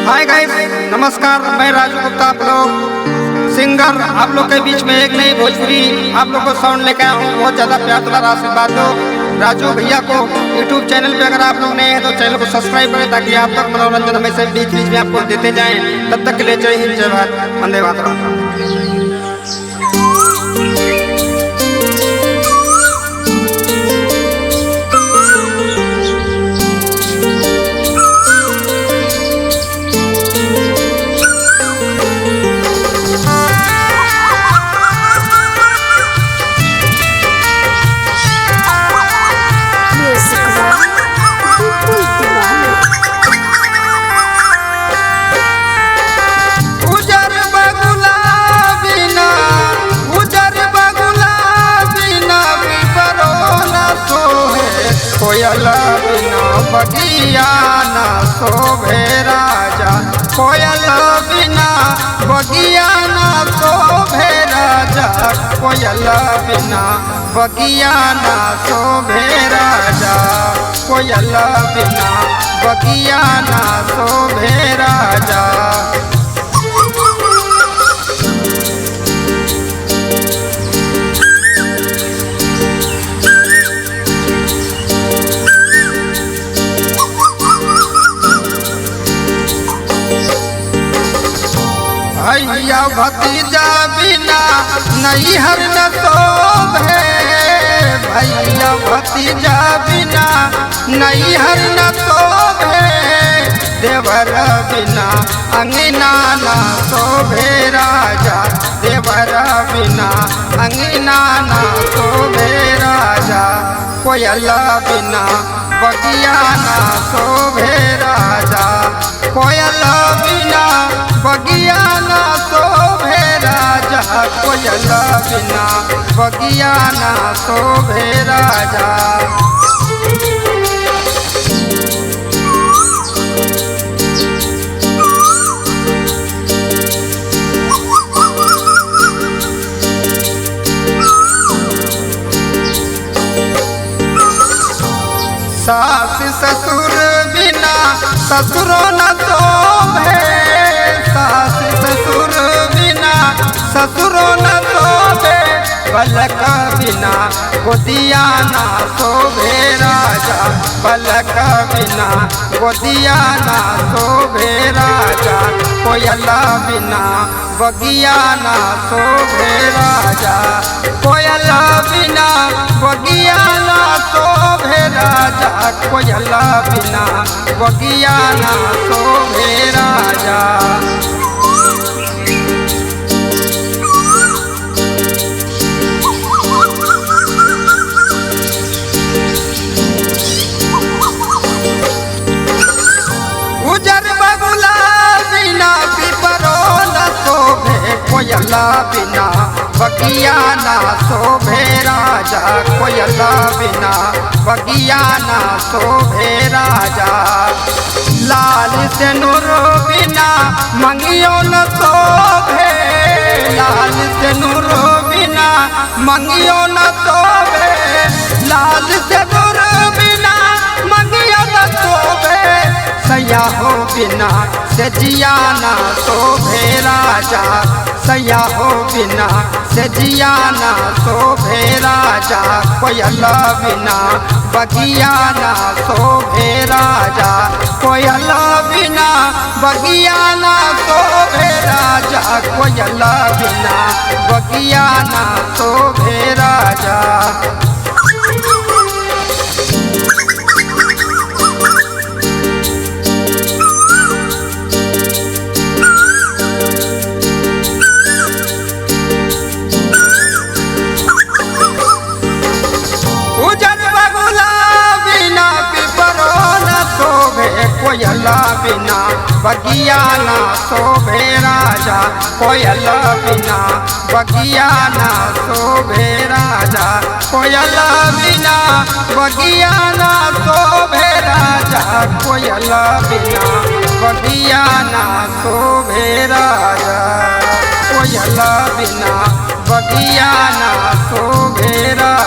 Hi guys, नमस्कार। मैं राजू गुप्ता, आप लोग सिंगर आप लोग के बीच में एक नई भोजपुरी आप लोग को साउंड लेकर आया हूँ। बहुत ज़्यादा प्यार दुलार आशीर्वाद दो राजू भैया को। यूट्यूब चैनल पे अगर आप लोग नए हैं तो चैनल को सब्सक्राइब करें ताकि आप तक मनोरंजन हमेशा बीच बीच में आपको देते जाएं। तब तक के लिए जय हिंद, जय भारत, वंदे मातरम। कोयल बिना बगिया न शोभे राजा, कोयल बिना बगिया न शोभे राजा, कोयल बिना बगिया न शोभे राजा, कोयल बिना बगिया न शोभे राजा। भैया भतीजा बिना नैहर न शोभे, भैया भतीजा बिना नैहर न शोभे, देवर बिना अंगना न शोभे राजा, देवर बिना अंगना न शोभे राजा, कोयल बिना बगिया न शोभे राजा, कोयल बिना बगिया न शोभे राजा, कोयल बिना बगिया न शोभे राजा। सास ससुर बिना ससुरो न शोभे, सास ससुर बिना ससुरो न शोभे, पलक बिना गोदिया न शोभे राजा, पलक बिना गोदिया न शोभे राजा, कोयल बिना बगिया न शोभे राजा, कोयल बिना बगिया न शोभे राजा, कोयल बिना बगिया न शोभे राजा। उजर बगुला बिना पिपरो न शोभे, कोयल बिना बगिया न शोभे राजा, कोयल बिना बगिया न शोभे राजा। लाल से नूर बिना मंगियो न शोभे, लाल से नूर बिना मंगियो न शोभे, लाल से नूर बिना मंगियो न शोभे, सैया हो बिना से जिया न शोभे राजा, सैया हो बिना से जिया न शोभे राजा, कोयल बिना बगिया न शोभे राजा, कोयल बिना बगिया न शोभे राजा, कोयल बिना बगिया न शोभे राजा। कोयल बिना बगिया न शोभे राजा, कोयल बिना बगिया न शोभे राजा, कोयल बिना बगिया न शोभे राजा, कोयल बिना बगिया न शोभे राजा, कोयल बिना बगिया न शोभे राजा।